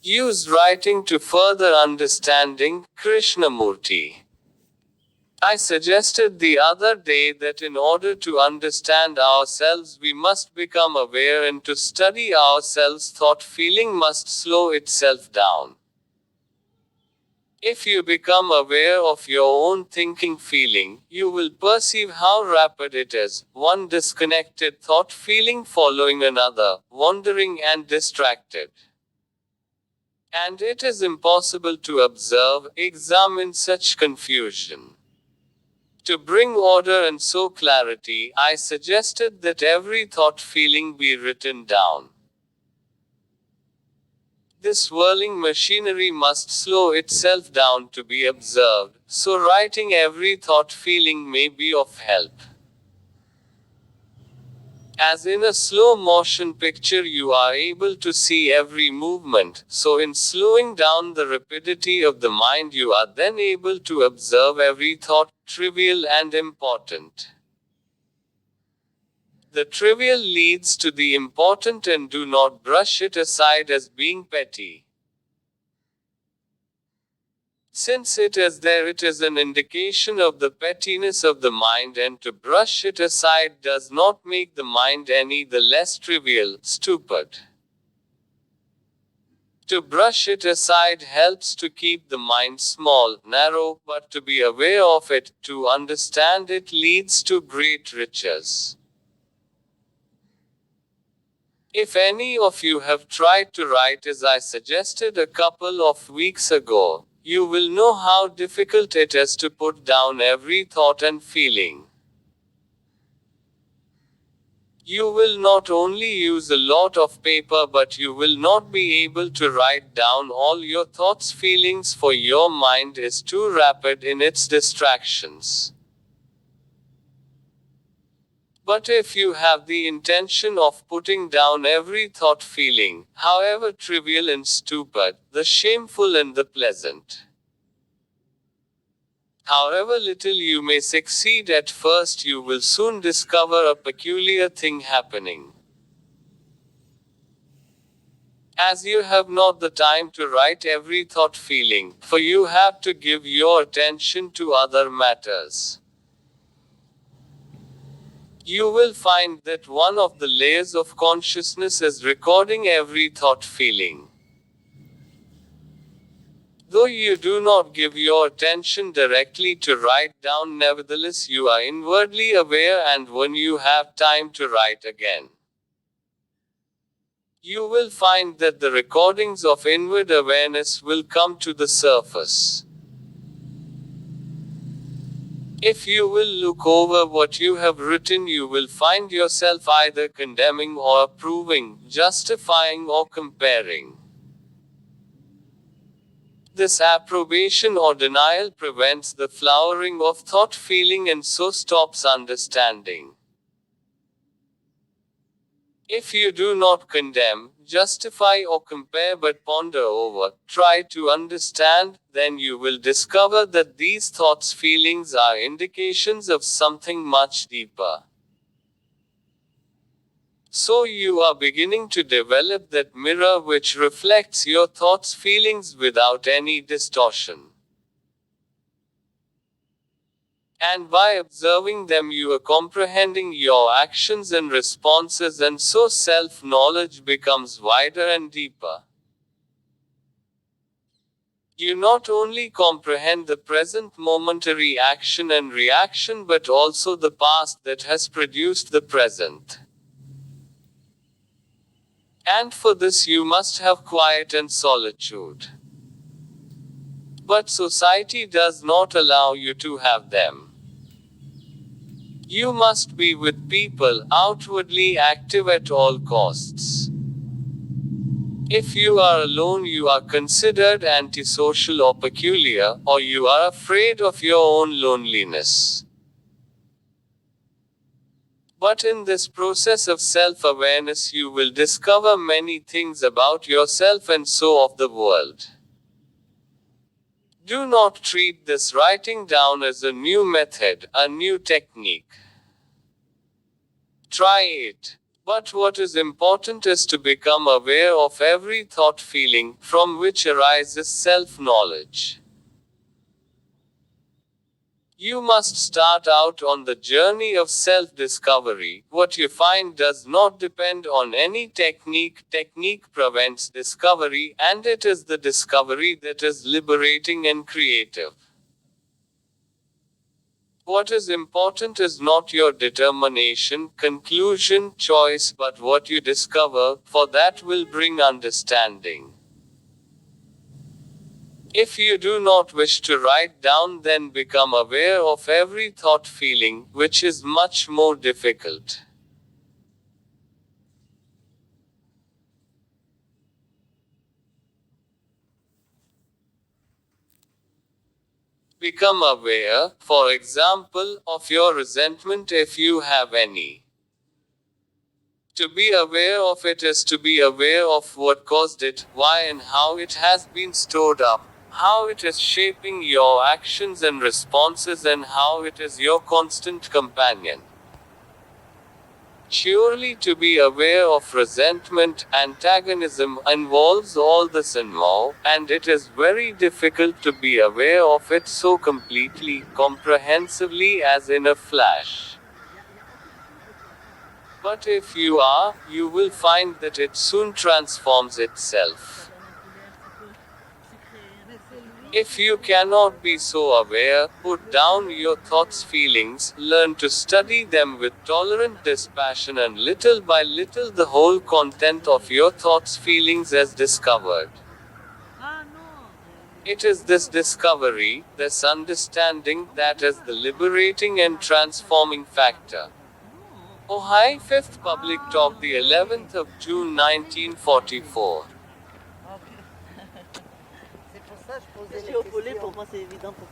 Use writing to further understanding. Krishnamurti. I suggested the other day that in order to understand ourselves, we must become aware, and to study ourselves, thought feeling must slow itself down. If you become aware of your own thinking feeling, you will perceive how rapid it is, one disconnected thought feeling following another, wandering and distracted. And it is impossible to observe, examine such confusion. To bring order and so clarity, I suggested that every thought feeling be written down. This whirling machinery must slow itself down to be observed, so writing every thought feeling may be of help. As in a slow motion picture you are able to see every movement, so in slowing down the rapidity of the mind you are then able to observe every thought, trivial and important. The trivial leads to the important, and do not brush it aside as being petty. Since it is there, it is an indication of the pettiness of the mind, and to brush it aside does not make the mind any the less trivial, stupid. To brush it aside helps to keep the mind small, narrow, but to be aware of it, to understand it, leads to great riches. If any of you have tried to write as I suggested a couple of weeks ago, you will know how difficult it is to put down every thought and feeling. You will not only use a lot of paper, but you will not be able to write down all your thoughts, feelings, for your mind is too rapid in its distractions. But if you have the intention of putting down every thought feeling, however trivial and stupid, the shameful and the pleasant, however little you may succeed at first, you will soon discover a peculiar thing happening. As you have not the time to write every thought feeling, for you have to give your attention to other matters, you will find that one of the layers of consciousness is recording every thought feeling. Though you do not give your attention directly to write down, nevertheless you are inwardly aware, and when you have time to write again, you will find that the recordings of inward awareness will come to the surface. If you will look over what you have written, you will find yourself either condemning or approving, justifying or comparing. This approbation or denial prevents the flowering of thought feeling, and so stops understanding. If you do not condemn, justify or compare, but ponder over, try to understand, then you will discover that these thoughts feelings are indications of something much deeper. So you are beginning to develop that mirror which reflects your thoughts feelings without any distortion. And by observing them you are comprehending your actions and responses, and so self-knowledge becomes wider and deeper. You not only comprehend the present momentary action and reaction, but also the past that has produced the present. And for this you must have quiet and solitude. But society does not allow you to have them. You must be with people, outwardly active at all costs. If you are alone, you are considered antisocial or peculiar, or you are afraid of your own loneliness. But in this process of self-awareness you will discover many things about yourself and so of the world. Do not treat this writing down as a new method, a new technique. Try it. But what is important is to become aware of every thought feeling, from which arises self-knowledge. You must start out on the journey of self-discovery. What you find does not depend on any technique. Technique prevents discovery, and it is the discovery that is liberating and creative. What is important is not your determination, conclusion, choice, but what you discover, for that will bring understanding. If you do not wish to write down, then become aware of every thought feeling, which is much more difficult. Become aware, for example, of your resentment if you have any. To be aware of it is to be aware of what caused it, why and how it has been stored up, how it is shaping your actions and responses, and how it is your constant companion. Surely to be aware of resentment, antagonism, involves all this and more, and it is very difficult to be aware of it so completely, comprehensively as in a flash. But if you are, you will find that it soon transforms itself. If you cannot be so aware, put down your thoughts, feelings, learn to study them with tolerant dispassion, and little by little the whole content of your thoughts, feelings is discovered. It is this discovery, this understanding, that is the liberating and transforming factor. Ojai, 5th Public Talk, the 11th of June 1944. C'est pour ça que je posais la question.